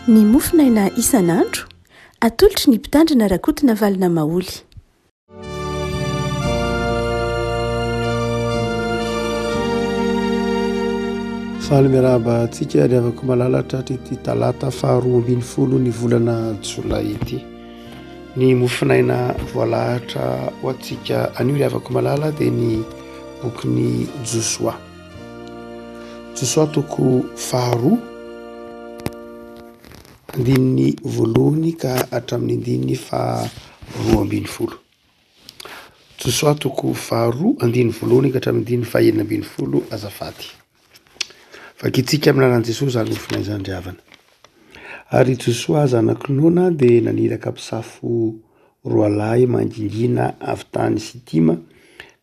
Ny mofinaina isan'andro atolotry ny mpitandrina rakotina valina maoly. Faly miarahaba antsika ry avako malalatra ity talata faharoa ambin'ny folo ny volana Jolay ity. Ny mofinaina voalahatra ho antsika anio ry avako malala dia ny bokin'ny Josoa. Josoa toko faharoa andininy voalohany ka hatramin'ny andininy faharoa ambin'ny folo. Josoa toko faharoa andininy voalohany ka hatramin'ny andininy fahaenina ambin'ny folo azafady. Fakitsika amin'ny anaran'i Jesosy izany mofinaina izany ry havana. Ary Josoa zanaky Nona dia naniraka mpisafo roa lahy mangingina avy tany Sitima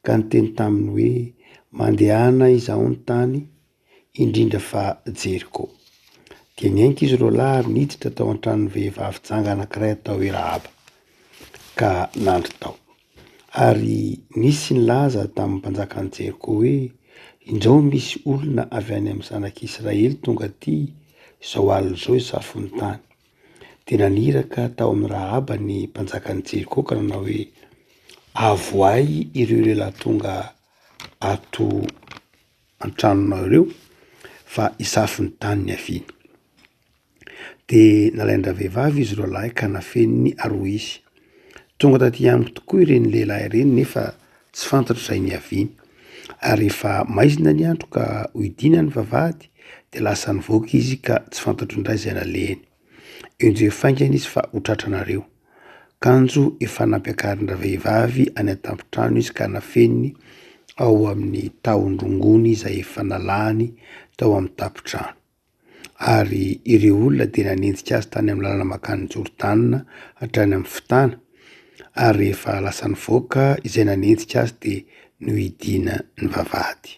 ka niteny taminy hoe mandehana izaho ny tany indrindra fa Jeriko. Dia niainka izy roa lahy ary niditra tao an-tranon'ny vehivavy janga anankiray atao hoe Rahaba ka nandry tao. Ary nisy nilaza tamin'ny mpanjakan'i Jeriko hoe indreo misy olona avy any amin'ny zanak'Israely tonga aty izao alina izao hisafo ny tany. Dia naniraka tao amin'ny Rahaba ny mpanjakan'i Jeriko ka nanao hoe avoay ireo lehilahy tonga ato an-tranonao ireo fa hisafo ny tany ny aviany. Dia nalaindra vehivavy izy roa lahy ka nafeniny aroa izy. Tonga taty amiko tokoa ireny lehilahy ireny nefa tsy fantatro izay ny aviany. Ary rehefa maizina ny andro ka hoidina ny vavahady dia lasa nivoaka izy ka tsy fantatro indray izay nalehany. Enjeo faingana izy fa ho tratranareo. Kanjo efa nampiakarin-dra vehivavy any an-tampotrano izy ka nafeniny ao amin'ny tahon-drongony izay efa nalahany tao amin'ny tampotrano. Ary ireo olona dia nanenjika azy tany amin'ny lalana makany Jordana hatrany amin'ny fitana. Ary rehefa lasa nivoaka izay nanenjika azy dia nohidina ny vavahady.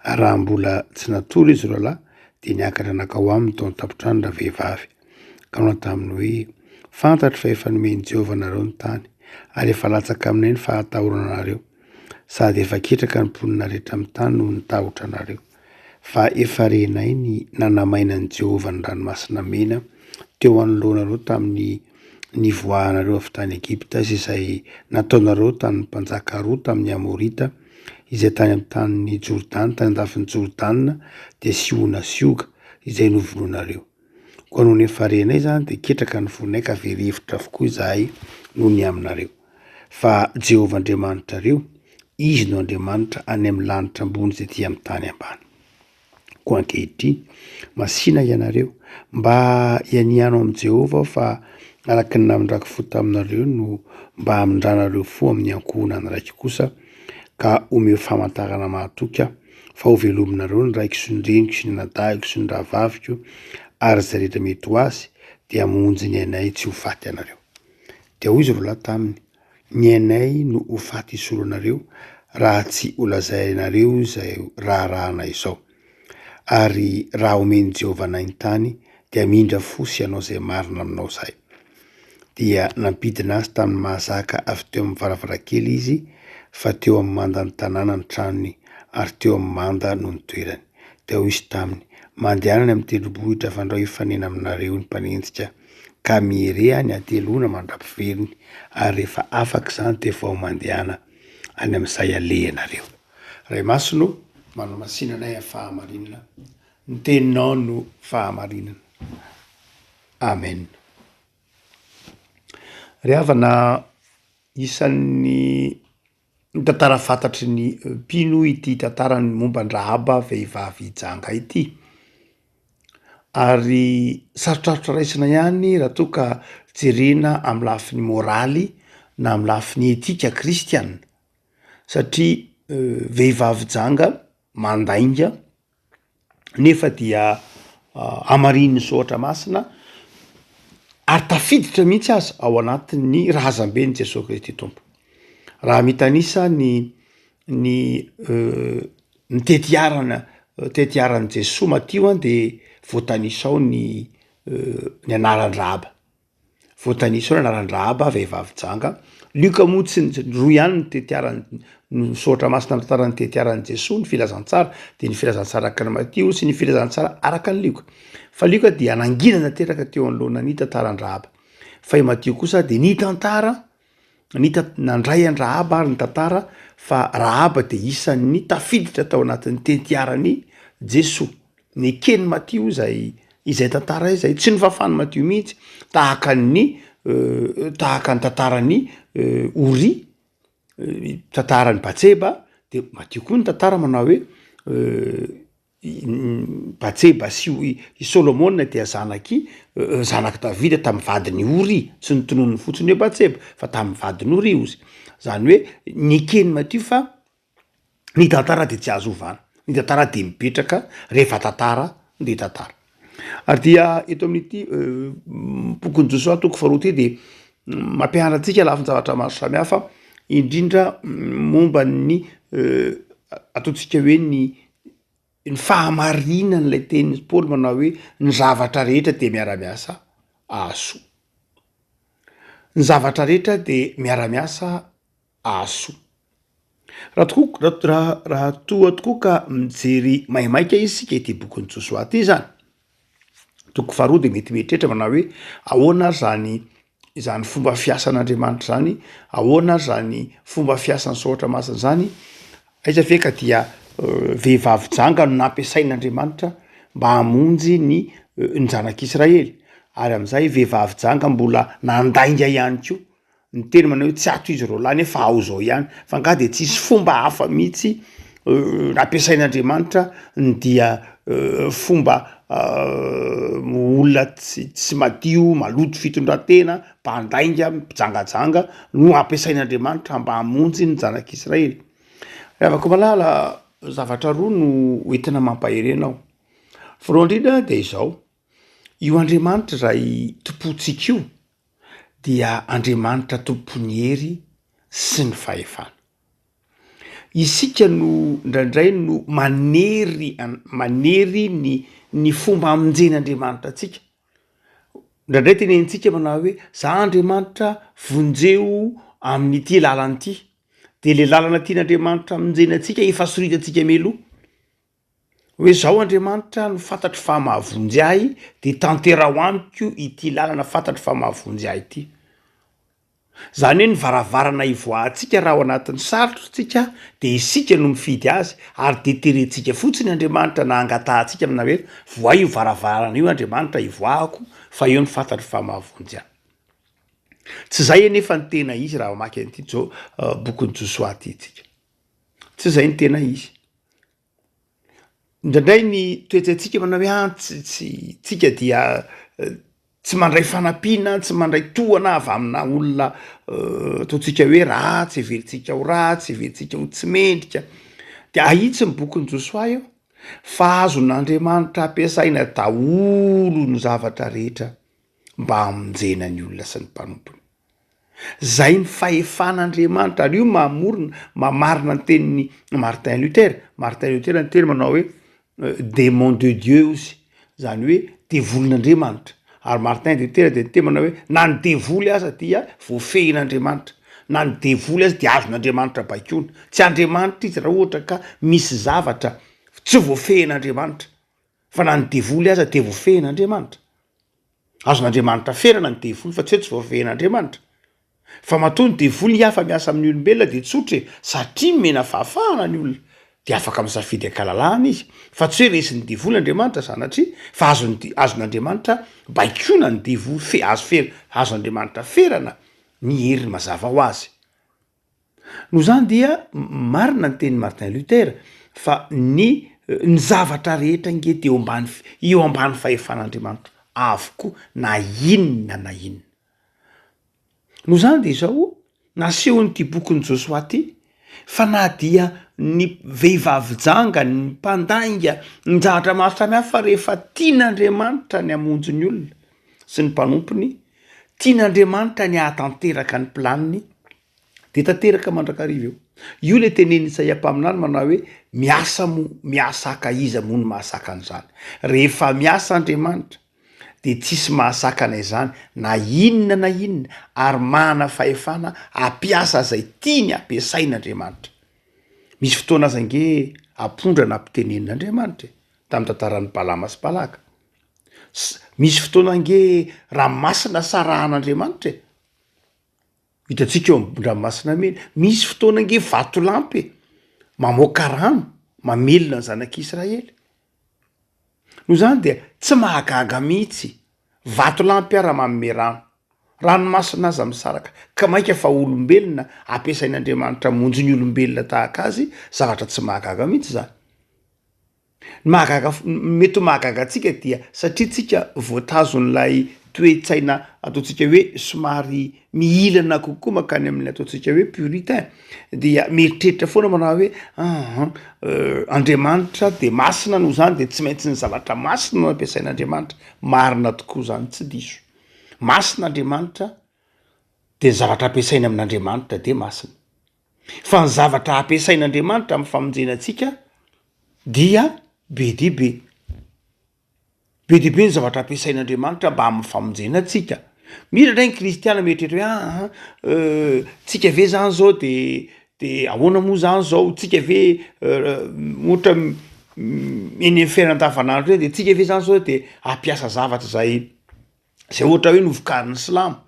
Raha mbola tsy natory izy roa lahy dia niakatra nakao aminy tao an-tampotrano ra vehivavy ka nanao taminy hoe fantatro fa efa nomeny Jehovah nareo ny tany ary efa latsaka aminay ny fahatahorana anareo sady efa ketraka ny mponina rehetra amin'ny tany noho nitahotra anareo. Fa efa renay ny nanamaina ny Jehovah ny ranomasina mena teo anoloanareo tamin'ny nivoahanareo avy tany Egipta izay nataonareo tamin'ny mpanjaka roa tamin'ny Amorita izay tany amin'ny tanin'ny Jordana, tany andafin'ny Jordana dia sioana sioga izay novononareo. Koa noho efa renay izany dia ketraka ny vonay ka very-hevitra avokoa izahay noho ny aminareo. Fa Jehovah Andriamanitrareo, izy no Andriamanitra any amin'ny lanitra ambony izay ety amin'ny tany ambany. Koa ankehitriny masina ianareo mba hianianao amin'ny Jehovah fa araka ny namindrako fo taminareo no mba hamindranareo fo amin'ny ankohonany raiky kosa ka omeo famantarana mahatoky fa ho velominareo ny raiky sy ny reniko sy ny nadahiko sy ny rahavaviko ary izay rehetra mety ho azy dia hamonjy ny anay tsy ho faty anareo. Dia hoy izy roa lahy taminy, ny anay no ho faty isolo anareo raha tsy ho lazainareo izay raharahana izao. Ary raha omeny Jehovah anay ny tany dia mindra fosy ianao izay marina aminao izay. Dia nampidina azy tamin'ny mahazaka avy teo amin'ny varavarankely izy fa teo amin'ny manda ny tanàna ny tranony ary teo amin'ny manda no ny toerany. Dia hoy izy taminy, mandehanany amin'ny tendrombohitra fandrao hifanena aminareo ny mpanenjika ka miherea ny anteloana mandram-piveriny ary rehefa afaka izany dia vao mandehana any amin'izay alehanareo. Ray masino manao masinanay amin'ny fahamarinana, ny teninao no fahamarinana. Amen. Ry havana, isan'ny tantara fantatry ny mpino ity tantarany momba ny Rahaba vehivavy janga ity. Ary sarotrarotra raisina ihany raha toa ka jerena amin'ny lafiny moraly na amin'ny lafiny etika kristiana satria vehivavy janga mandainga nefa dia amarininy soatra masina ary tafiditra mihitsy azy ao anatin'ny rahazam-ben'i Jesosy Kristy Tompo. Raha mitanisa ny tetiaran'i Jesosy matio dia voatanisa ao ny anaran'ny Rahaba. Voatanisa ao ny anaran'ny Rahaba vehivavy janga lioka moa tsy roa ihany ny tetiarany soatra masina tantarany tetiarany Jesosy ny filazantsara de ny filazantsara araka ny Matio sy ny filazantsara araka ny lioka fa lioka dia ananginana teraka teo anoloana ny tantaran-Rahaba fa i Matio kosa de ny tantara nandray an-Rahaba ary ny tantara fa Rahaba de isan'ny tafiditra tao anatin'ny tetiarany Jesosy ny ekeny Matio izay tantara izay tsy ny fafany Matio mihitsy tahaka ny tantarany Ori tantarany Batseba de Matio koa ny tantara manao hoe Batseba sy i Solomona dia zanaky Davida tamin'ny vadiny Ori tsy notononony fotsiny hoe Batseba fa tamin'ny vadiny Ori ozy zany hoe ny ekeny Matio fa ny tantara de tsy azo ovana ny tantara de mipetraka rehefa tantara de tantara ary dia eto amin'ity bokon'ny Josoa toko faharoa ty de mampianarantsika lafiny zavatra maro samihafa indrindra momba ny ataontsika hoe ny fahamarinan'ilay tenin'ny Paoly manao hoe ny zavatra rehetra de miara-miasa ahasoa ny zavatra rehetra de miara-miasa ahasoa raha toa tokoa ka mijery maimaika isika ity bokon'ny Josoa ty zany toko faharoa de mety mieritreritra manao hoe ahoana zany fomba fiasan'Andriamanitra zany ahoana zany fomba fiasan'ny soatra masina zany aiza ve ka dia vehivavy janga no nampiasain'Andriamanitra mba hamonjy ny zanak'Israely ary am'izay vehivavy janga mbola nandainga ihany koa ny teny manao hoe tsy ato izy ro lahy nefa ao zao ihany fa nga de tsisy fomba hafa mihitsy nampiasain'Andriamanitra dia fomba olona tsy madio maloto fitondratena mpandainga mpijangajanga no ampiasain'Andriamanitra mba hamonjy ny zanak'Israely afaka malala zavatra roa no hoentina mampaherenao voalohany indrindra de izao io Andriamanitra zay tompontsika io dia Andriamanitra tompony hery sy ny fahefana isika no ndraindray no manery ny fomba amonjen'Andriamanitra atsika ndraindray tenenitsika manao hoe za Andriamanitra vonjeo amin'ity lalana ity de le lalana tian'Andriamanitra amonjenatsika efa soritatsika meloha hoe zao Andriamanitra no fantatry fa mahavonjy ahy de tanteraho amiko ity lalana fantatry fa mahavonjy ahy ity zany hoe ny varavarana ivoahantsika raha ao anatin'ny sarotro tsika de isika no mifidy azy ary de terentsika fotsiny Andriamanitra na angatahantsika amina hoe voa io varavarana io Andriamanitra ivoahako fa eo ny fantatry fa mahavonjy ahy tsy zay nefa ny tena izy raha mamaky an'ity bokon'ny Josoa ty tsika tsy zay ny tena izy ndraindray ny toetsatsika manao hoe tsika dia tsy mandray fanampiana tsy mandray tohana avy amina olona ataontsika hoe ratsy everitsika ho ratsy everitsika ho tsy mendrika de ahitsy ny bokon'ny Josoa io fa azon'Andriamanitra ampiasaina daholo ny zavatra rehetra mba hamonjena ny olona sy ny mpanompony zay ny fahefan'Andriamanitra ary io mamarina ny tenin'ny Martin Luther ny teny manao hoe démon de Dieu izy zany hoe devolon'Andriamanitra ary Martin Luther de teny manao hoe na ny devoly aza dia voafehin'Andriamanitra na ny devoly azy dia azon'Andriamanitra baikona tsy Andriamanitra izy raha ohatra ka misy zavatra tsy voafehin'Andriamanitra fa na ny devoly aza dia voafehin'Andriamanitra azon'Andriamanitra ferana ny devoly fa tsy hoe tsy voafehin'Andriamanitra fa matoa ny devoly hafa miasa amin'ny olombelona de tsotra satria mena fahafahana ny olona de afaka misafidy ankalalahana izy fa tsy hoe resin'ny devoly Andriamanitra sanatria fa azon'Andriamanitra baikona ny devoly azon'Andriamanitra ferana ny hery mazava ho azy no zany dia marina ny teny Martin Luther fa ny zavatra rehetra nge de eo ambany fahefan'Andriamanitra avokoa na inona no zany de izao nasehon'ity bokon'ny Josoa ty fa na dia ny vehivavy janga ny mpandainga ny zavatra maro samihafa rehefa tian'Andriamanitra ny hamonjy ny olona sy ny mpanompony tian'Andriamanitra ny ahatanteraka ny planiny de tanteraka mandrakariva io le teneny Isaia mpaminany manao hoe miasa haka iza moa no mahasaka an'izany rehefa miasa Andriamanitra de tsisy mahasakana izany na inona ary mana fahefana ampiasa zay tiany ampiasain'Andriamanitra. Misy fotoana aza nge apondrana ampitenenin'Andriamanitra tamin'ny tantaran'ny Balama sy Balaka. Misy fotoana nge ranomasina sarahan'Andriamanitra hitatsika eo am-dranomasina mena. Misy fotoana nge vatolampy mamoaka rano mamelona ny zanak'Israely. Noho zany dia tsy mahagaga mihitsy vatolampy ara manome ranomasina aza misaraka ka maika fa olombelona ampiasain'Andriamanitra monjy ny olombelona tahaka azy, zavatra tsy mahagaga mihitsy zany. Mety mahagaga atsika dia satria tsika voatazon'lay toe-tsaina ataotsika hoe somary miilana kokoa makany amin'ny ataotsika hoe puritain, dia mieritreritra foana manao hoe Andriamanitra de masina noho zany de tsy maintsy ny zavatra masina no ampiasain'Andriamanitra. Marina tokoa zany, tsy diso. Masina Andriamanitra de zavatra ampiasaina amin'Andriamanitra de masina. Fa ny zavatra ampiasain'Andriamanitra amin'ny famonjenatsika dia be dia be ny zavatra ampiasain'Andriamanitra mba amin'ny famonjena atsika. Mira ndray ny kristiana mieritreritra hoe tsika ve zany zao de ahoana moa zany zao, tsika ve ohatra eny fiainana andavanandro hoe de tsika ve zany zao de ampiasa zavatra zay ohatra hoe novokarin'ny Silamo.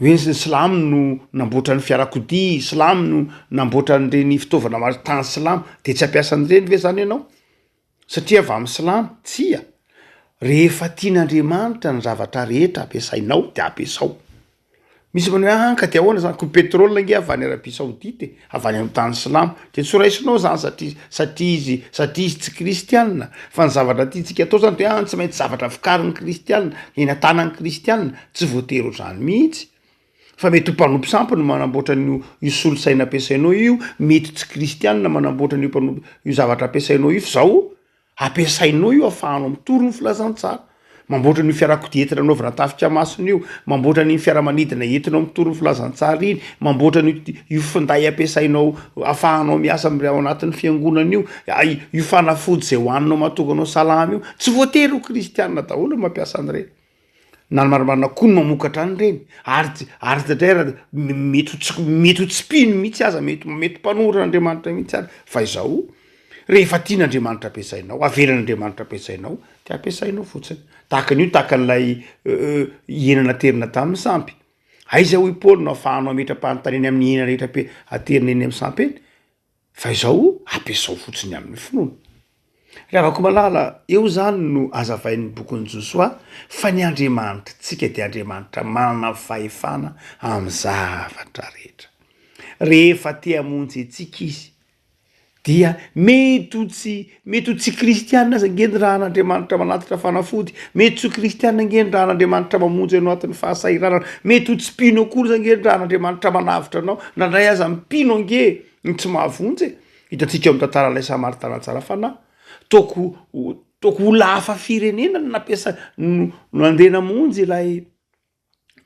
Hoe ny Silamo no namboatra ny fiarakodia, Silamo no namboatra n'ireny fitaovana maro tany Silamo, de tsy ampiasa an'ireny ve zany ianao? Satria avy amin'ny Silamo, tsia. Rehefa tian'Andriamanitra ny zavatra rehetra ampiasainao de ampiasao. Misy manao ka de ahoana zany ko pétrole nge avy any Arabia Saoudite, avy any amin'ny tany Silamo, de tsy raisinao zany satria izy tsy kristianina. Fa ny zavatra tiantsika atao zany de tsy maintsy zavatra vokarin'ny kristianina, eny an-tanan'ny kristianina, tsy voatery ohatrany mihitsy. Fa mety ho mpanompo sampy no manamboatra io solosaina ampiasainao io, mety tsy kristianina manamboatra io zavatra ampiasainao io, fa zao ampiasainao io ahafahanao mitoro ny filazantsara. Mamboatra ny fiarakodia entina anaovana tafika masina io, mamboatra ny fiaramanidina entinao mitoro ny filazantsara iny, mamboatra io finday ampiasainao ahafahanao miasa ao anatin'ny fiangonana io fanafody zay hoaninao mahatonga anao salama io. Tsy voatery ho kristianina daholo mampiasa an'ireny. Na ny marimarina koa no mamokatra an'ireny, ary tatera mety ho tsy pino mihitsy aza, mety mpanoron'Andriamanitra mihitsy aza. Fa izao rehefa tian'Andriamanitra ampiasainao, avelan'Andriamanitra ampiasainao, de ampiasainao fotsiny. Tahakan'io tahakan'ilay henana terina tamin'ny sampy. Aiza hoy Paoly no ahafahanao ametra-panontaniana amin'ny hena rehetra aterina eny amin'ny sampy eny? Fa izao ampiasao fotsiny amin'ny finoana. Ravako malala, eo zany no azavain'ny bokon'ny Josoa fa ny Andriamanitra, tsika dia Andriamanitra manana fahefana amin'ny zavatra rehetra. Rehefa te hamonjy antsika izy dia mety ho tsy kristianina aza nge ny raha an'Andriamanitra manatitra fanafody, mety tsy ho kristianina nge ny raha an'Andriamanitra mamonjy anao atin'ny fahasahiranana, mety ho tsy pino akory nge ny raha an'Andriamanitra manavitra anao, nandray aza mipino nge ny tsy mahavonjy. Hitantsika amin'ny tantaran'ilay Samaritana tsara fa na toko ho lafa firenena no andeha namonjy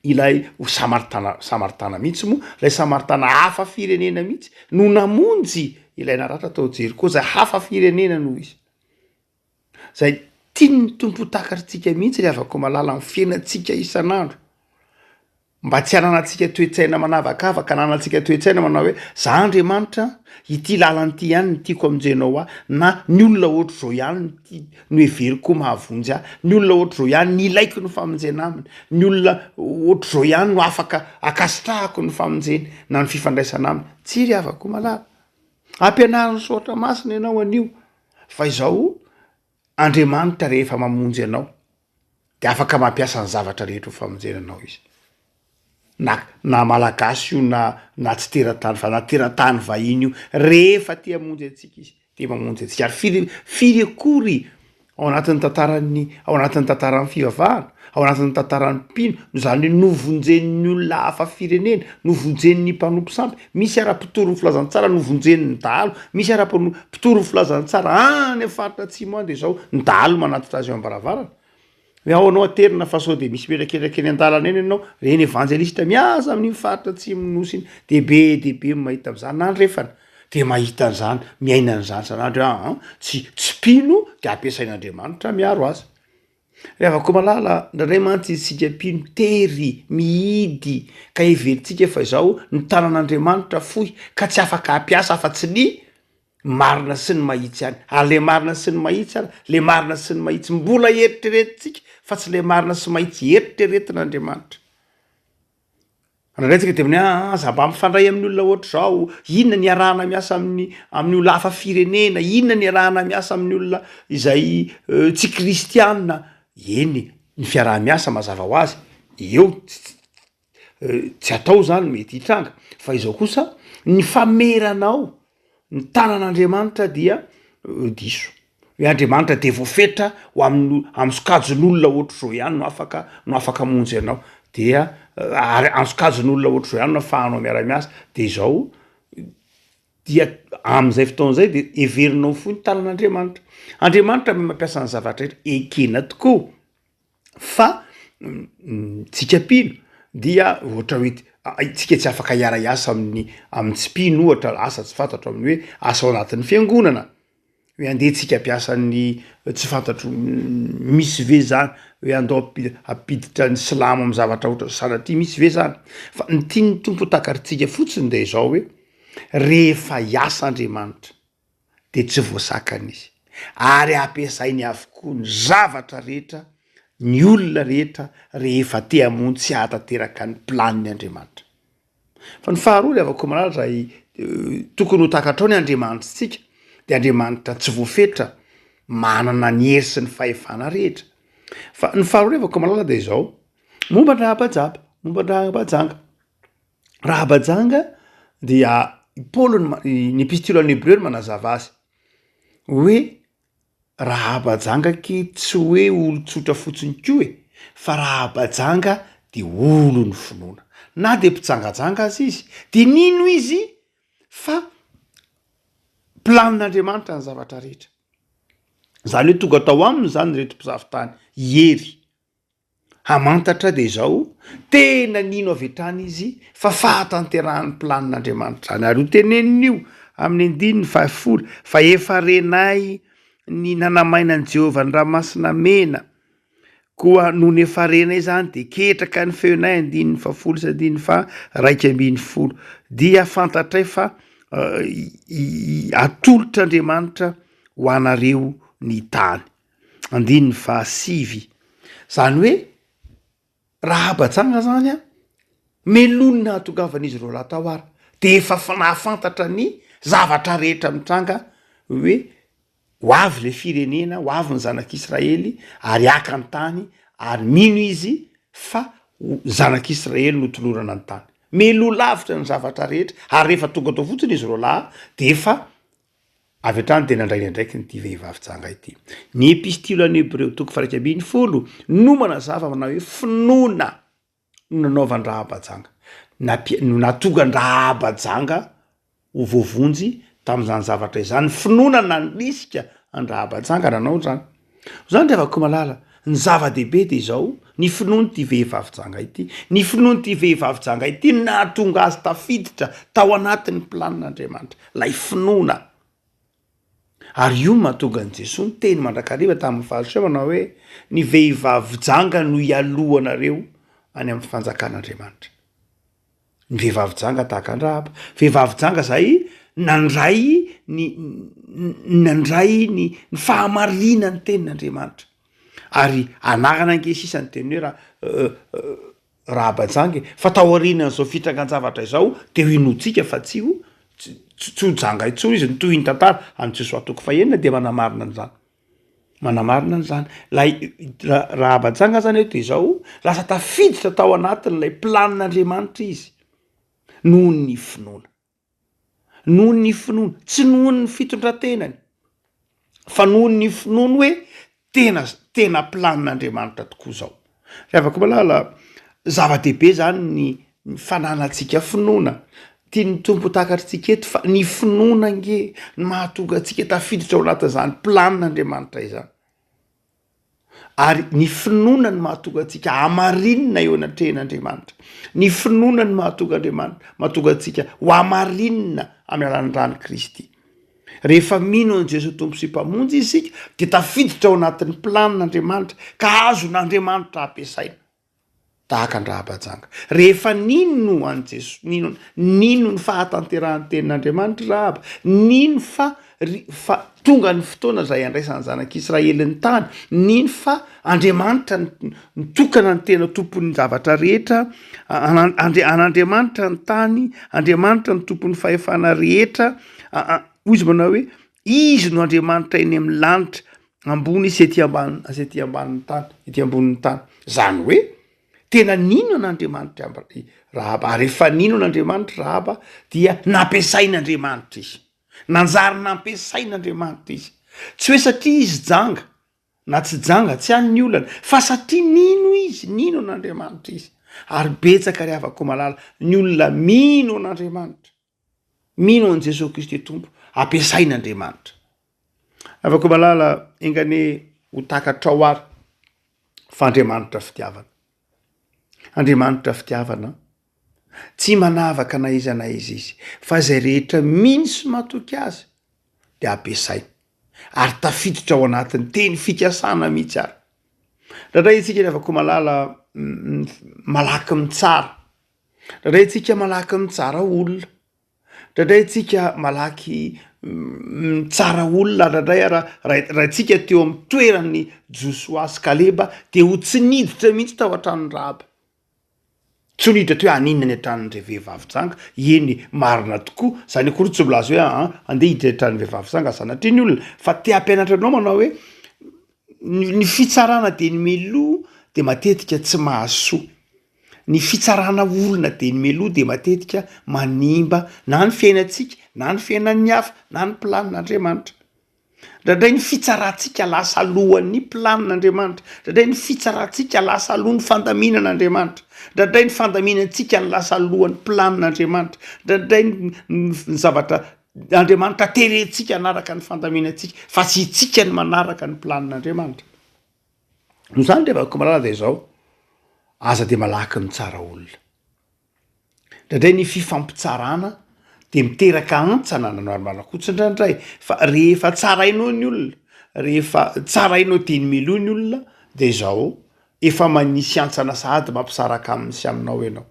ilay Samaritana mihitsy moa, ilay Samaritana hafa firenena mihitsy no namonjy ilay naratra tao Jeriko, zay hafa firenena no izy. Zay tiany tompo ho takatritsika mihitsy ry havako malala amin'ny fiainantsika isan'andro. Mba tsy hananantsika toe-tsaina manavakavaka, hananantsika toe-tsaina manao hoe za Andriamanitra ity lalany ihany no tiako amonjenao ahy, na ny olona ohatr' zao ihany no heveriko mahavonjy ahy, ny olona ohatr' zao ihany ny ilaiko ny famonjena aminy, ny olona ohatr' zao ihany no afaka akasitrahako ny famonjena na ny fifandraisana aminy. Tsy ry havako malala. Ampianariny soatra masina ianao anio. Fa izao Andriamanitra rehefa mamonjy anao de afaka mampiasa ny zavatra rehetra ho famonjenanao izy. Na malagasy io na tsy teratany fa na teratany vahiny io, rehefa te hamonjy antsika izy de mamonjy antsika. Ary firy akory ao anatin'ny tantaran'ny fivavahana, ao anatin'ny tantaran'ny mpino, zany novonjen'ny olona hafa firenena, novonjen'ny mpanompo sampy, misy ara-pitoro ny filazantsara novonjen'ny dahalo, misy ara-pitoro ny filazantsara any amin'ny faritra atsimo any de zao ny dahalo manatitra azy eo am-baravarana. Ao anao aterina fa sao de misy metraketraka eny an-dalana eny ianao, reny evanjelista miasa amin'ny faritra atsimo nosiny, de be mahita am'zany na andrefana, de mahita an'zany, miaina an'zany san'andro tsy pino de ampiasain'Andriamanitra miaro azy. rehavako malala ndray mantsy isika mpino tery mihidy ka everitsika fa izao ny tanan'Andriamanitra fohy ka tsy afaka ampiasa afa-tsy ny marina sy ny mahitsy ihany. Ary le marina sy ny mahitsy ary le marina sy ny mahitsy mbola eritreretintsika fa tsy le marina sy mahitsy eritreretin'Andriamanitra. Rahatsika de amin'ny za mba mifandray amin'ny olona ohatra zao, inona ny arahana miasa amin'ny olona hafa firenena, inona ny arahana miasa amin'ny olona izay tsy kristianina. Eny, ny fiaraha-miasa mazava ho azy eo tsy atao zany mety hitranga, fa izao kosa ny fameranao ny tanan'Andriamanitra dia diso. Hoe Andriamanitra de voafetra ho amin'ny sokajin'olona ohatra zao ihany no afaka monjy ianao, dia ary ansokajin'olona ohatra zao ihany no afahanao miara-miasa. De izao dia am'izay fotoan'izay de everinao fohy ny tanan'Andriamanitra. Andriamanitra mampiasa ny zavatra rehetra ekena tokoa, fa tsika mpino dia ohatra hoe tsika tsy afaka hiara-iasa amin'ny tsy mpino ohatra asa tsy fantatro amin'ny hoe asa ao anatin'ny fiangonana, hoe andehantsika ampiasa ny tsy fantatro misy ve zany hoe andao ampiditra ny silamo amin'ny zavatra ohatra sanatria misy ve zany. Fa ny tian'ny tompo takaritsika fotsiny de izao hoe rehefa hiasa Andriamanitra de tsy voasakana izy, ary ampiasainy avokoa ny zavatra rehetra, ny olona rehetra rehefa te hamonjy sy hatateraka ny planiny Andriamanitra. Fa ny faharoa le avako malala tokony ho takatrao ny Andriamanitra tsika, de Andriamanitra tsy voafetra manana ny hery sy ny fahefana rehetra. Fa ny faharoa le avako malala de izao momba ny rahabajanga. Rahabajanga dia Paoly ny epistily any Hebreo manazava azy hoe rahabajanga ke tsy hoe olo-tsotra fotsiny koa fa rahabajanga de olo ny finoana, na de mpijangajanga azy izy de nino izy fa planin'Andriamanitra ny zavatra rehetra. Zany hoe tonga tao aminy zany reto mpizahatany hery hamantatra de izao tena nino avy hatrany izy fa fahatanterahany planin'Andriamanitra zany. Ary ho teneniny io amin'ny 10:10 fa efa renay ny nanamainan'i Jehovah ny ranomasina mena, koa noho ny efa renay zany de ketraka ny feonay 10:10 fa 2:10 dia fantatray fa atolotr'Andriamanitra ho anareo ny tany. 10:7 zany hoe rahabajanga zany melonina hatongavana ireo latawara de efa nahafantatra ny zavatra rehetra mitranga hoe ho avy le firenena, ho avy ny zanak'Israely ary aka ny tany, ary mino izy fa zanak'Israely no tolorana ny tany. Melo lavitra ny zavatra rehetra, ary rehefa tonga tao fotsiny izy ro lahy de efa avy hatrany de nandray ndraiky ny ty vehivavy janga ity. Ny epistily any Hebreo 1:10 no manazava manao hoe finoana no nanaovan'ny rahabajanga, no natonga ny rahabajanga ho voavonjy tamin'izany zavatra izany. Finoana nanisika ny rahabajanga nanao zany. Zany rehavako malala ny zava-dehibe de izao ny finoany ty vehivavy janga ity, ny finoany ty vehivavy janga ity nahatonga azy tafiditra tao anatin'ny planin'Andriamanitra, lay finoana. Ary io mahatonga an' Jesosy ny teny mandrakariva tamin'ny fahalotra manao hoe ny vehivavy janga no ialohanareo any amin'ny fanjakan'Andriamanitra. Ny vehivavy janga tahaka ny Rahaba, vehivavy janga zay nandray ny fahamarinany tenin'Andriamanitra. Ary anarana angesisa ny teny hoe Rahaba-janga fa tao aorianan'izao fitrangan-javatra izao de ho inotsika fa tsy ho janga intsony izy, ny toy ny tantara amin'ny Jesosy atoko fahenina de manamarina an'zany. Rahaba-janga zany eo de izao lasa tafiditra tao anatin'ilay planin'Andriamanitra izy noho ny finoana. Noho ny finoana, tsy noho ny fitondrantenany, fa noho ny finoana hoe tena planin'Andriamanitra tokoa zao. Rehavako malala zava-dehibe zany ny fananantsika finoana. Tiany tompo takatritsika eto fa ny finoana nge ny mahatonga atsika tafiditra ao anatin'izany planin'Andriamanitra izany. Ary ny finoana ny mahatonga atsika hamarinina eo anatrehan'Andriamanitra. Ny finoana ny mahatonga atsika ho hamarinina amin'ny alalan'ny rano Kristy. rehefa mino an' jesosy tompo sy mpamonjy isika de tafiditra ao anatin'ny planin'andriamanitra ka azon'andriamanitra ampiasaina tahaka andrahabajanga rehefa nino an' jesosy nino ny fahatanterahany tenin'andriamanitra rahaba nino fa tonga ny fotoana zay andraisany zanak'Israely ny tany nino fa andriamanitra nitokana ny tena tompon'ny zavatra rehetra an'andriamanitra ny tany andriamanitra ny tompon'ny fahefana rehetra izy manao hoe izy no andriamanitra eny amin'ny lanitra ambony sy ety ambanin'ny tany ety ambonin'ny tany zany hoe tena nino n'andriamanitra rahaba ary efa nino n'andriamanitra rahaba dia nampiasain'andriamanitra izy nanjary nampiasain'andriamanitra izy tsy hoe satria izy janga na tsy janga tsy hany ny olana fa satria nino n'andriamanitra izy ary betsaka ry havako malala ny olona mino n'andriamanitra mino an' Jesosy Kristy tompo ampiasain'andriamanitra havako malala engane ho takatrao ary fa andriamanitra fitiavana tsy manavaka na izy fa zay rehetra mino sy matoky azy de ampiasaina ary tafiditra ao anatin'ny teny fikasana mihitsy ary raha itsika ry havako malala malaky mitsara raha itsika malaky mitsara olona raha itsika malaky mitsara olona raha itsika teo amin'ny toerany Joshua sy Kaleba de ho tsy niditra mihitsy tao an-tranon'ny Rahaba tsy niditra teo aninona ny an-tranon'ndray vehivavy janga eny marina tokoa zany akory tsy milaza hoe andeha hiditra an-tranon'ny vehivavy janga sanatria ny olona fa te hampianatra anao manao hoe ny fitsarana de ny meloa de matetika tsy mahasoa ny fitsarana olona de ny meloa de matetika manimba na ny fiainantsika na ny fiainan'ny hafa na ny planin'andriamanitra ndradray ny fitsarantsika lasa alohan'ny planin'andriamanitra ndradray ny fitsarantsika lasa alohan'ny fandaminan'andriamanitra ndradray ny fandaminantsika ny lasa alohan'ny planin'andriamanitra ndradray ny zavatra andriamanitra terentsika anaraka ny fandaminantsika fa tsy itsika ny manaraka ny planin'andriamanitra no zany revako malala de zao aza de malaky mitsara olona ndradray ny fifampitsarana de miteraka antsana nanaromanakotsy ndrandray fa rehefa tsarainao ny olona rehefa tsarainao de ny meloa ny olona de zao efa manisy antsana sahady mampisaraka aminy sy aminao ianao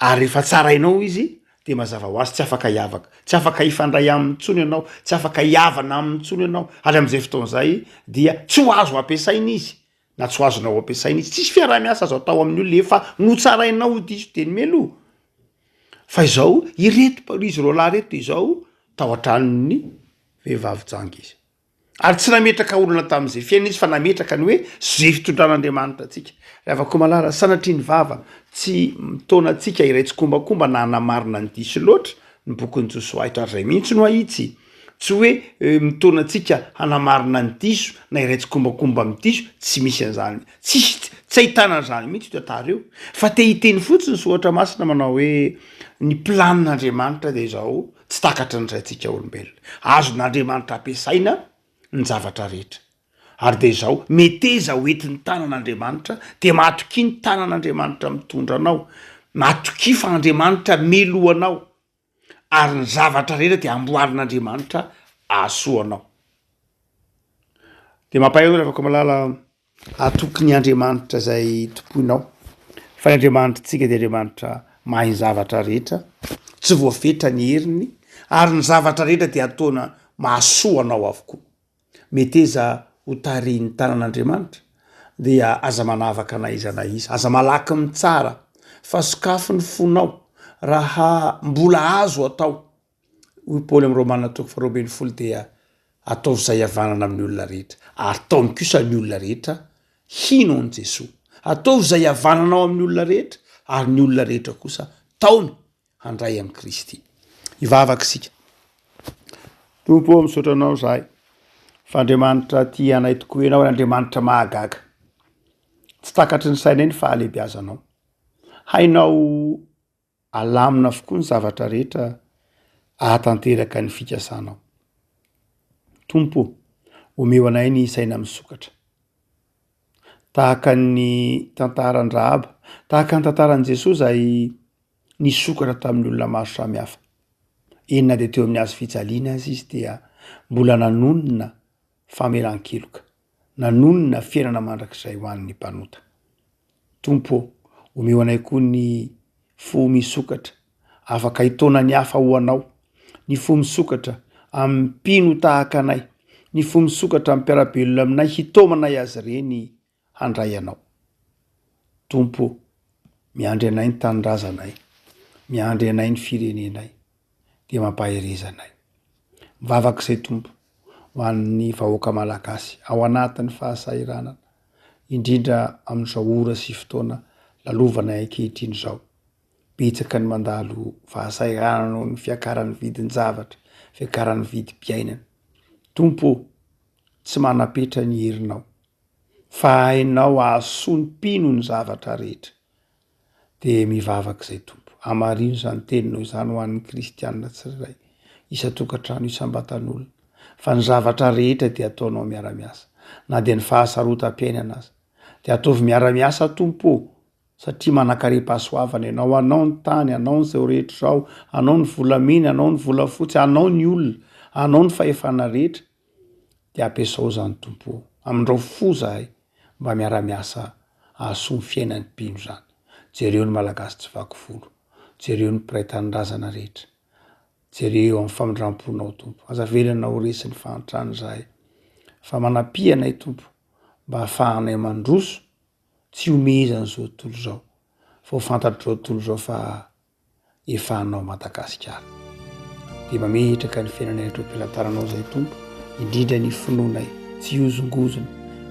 ary rehefa tsarainao izy de mazava ho azy tsy afaka hiavaka tsy afaka hifandray amin'ny tsony ianao tsy afaka hiavana amin'ny tsony ianao ary am'izay fotoan'zay dia tsy ho azo ampiasaina izy na tsy ho azonao ampiasaina izy tsisy fiara-miasa azo atao amin'ny olona efa notsarainao diso de ny meloa fa izao ireto izy ro lahy reto izao tao an-tranony vehivavy janga izy ary tsy nametraka olona tam'izay fiaina izy fa nametraka ny hoe zay fitondran'andriamanitra atsika rehavako malala sanatria ny vava tsy mitona atsika iraitsykombakomba na hanamarina ny diso loatra ny bokin'ny Joshua ito ary zay mihitsy no ahitsy tsy hoe mitona atsika hanamarina ny diso na iraitsykombakomba amin'ny diso tsy misy an'izany tsy ahitana an'izany mihitsy ito atareo fa te hiteny fotsiny sy ohatra masina manao hoe ny planin'andriamanitra de zao tsy takatra ny raintsika olombelona azon'andriamanitra ampiasaina ny zavatra rehetra ary de zao meteza ho entin'ny tanan'andriamanitra de matoky ny tanan'andriamanitra mitondra anao matoky fa andriamanitra meloanao ary ny zavatra rehetra de amboarin'andriamanitra ahasoanao de mampahay rehefa ko malala atoky ny andriamanitra zay tompoinao fa ny andriamanitra tsika de andriamanitra mahay zavatra rehetra tsy voafetra ny heriny ary ny zavatra rehetra de ataona mahasoanao avokoa meteza ho tarihin'ny tanan'andriamanitra dia aza manavaka na iza aza malaky mitsara fa sokafo ny fonao raha mbola azo atao hoy Paoly amin'ny Romana 12 dia ataovy zay havanana amin'ny olona rehetra ary taony kosa ny olona rehetra hino an' Jesosy ataovy zay havananao amin'ny olona rehetra ary ny olona rehetra kosa taony handray amin'i Kristy ivavaka sika tompo misaotra anao zahay fa andriamanitra ty anay tokoa ianao andriamanitra mahagaga tsy takatry ny sainay ny fahalehibiazanao hainao alamina avokoa ny zavatra rehetra ahatanteraka ny fikasanao tompo omeo anay ny saina misokatra tahaka ny tantaran Rahaba tahaka ny tantaran Jesosy zay nisokatra tamin'ny olona maro samihafa enina de teo amin'ny hazo fijaliana azy izy dia mbola nanonona famelan-keloka, nanonona fiainana mandrakizay ho an'ny mpanota. Tompo, omeo anay koa ny fo misokatra afaka hitona ny hafa ho anao, ny fo misokatra amin'ny mpino tahaka anay, ny fo misokatra amin'ny mpiarabelona aminay hitomanay azy ireny handray anao. Tompo, miandry anay ny tanindrazanay, miandry anay ny firenenay, dia mampaherezanay. Mivavaka izay Tompo ho an'ny vahoaka malagasy ao anatin'ny fahasahiranana, indrindra amin'izao ora sy fotoana lalovanay ankehitriny izao. Betsaka ny mandalo fahasahiranana noho ny fiakaran'ny vidin-javatra, fiakaran'ny vidim-piainana. Tompo, tsy manapetra ny herinao, fa hainao ahasoa ny mpino ny zavatra rehetra. Dia mivavaka izay Tompo, hamarino izany teninao izany ho an'ny kristianina tsirairay, isan-tokantrano, isam-batan'olona, fa ny zavatra rehetra dia ataonao miara-miasa, na dia ny fahasarotam-piainana aza dia ataovy miara-miasa Tompo, satria manan-karem-pahasoavana ianao, anao ny tany, anao n'izao rehetra izao, anao ny volamena, anao ny volafotsy, anao ny olona, anao ny fahefana rehetra. Dia ampiasao izany Tompo, amindreo fo zahay mba miara-miasa ahasoa ny fiainan'ny mpino izany. Jereo ny malagasy tsy vaky volo, jereo ny mpiray tanindrazana rehetra, jereo amin'ny famindram-ponao Tompo. Aza velanao resy ny fahantrany zahay, fa manapia anay Tompo mba hahafahanay mandroso, tsy homezana izao tontolo izao, fa ho fantatr'izao tontolo izao fa efa anao Madagasikara. Dia mametraka ny fiainanay rehetra am-pelantaranao izay Tompo, indrindra ny finoanay tsy hiozongozona,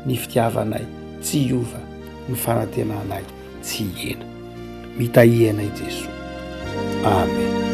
ny fitiavanay tsy hiova, ny fanantenanay tsy hihena. Mitahy anay Jesosy. Amen.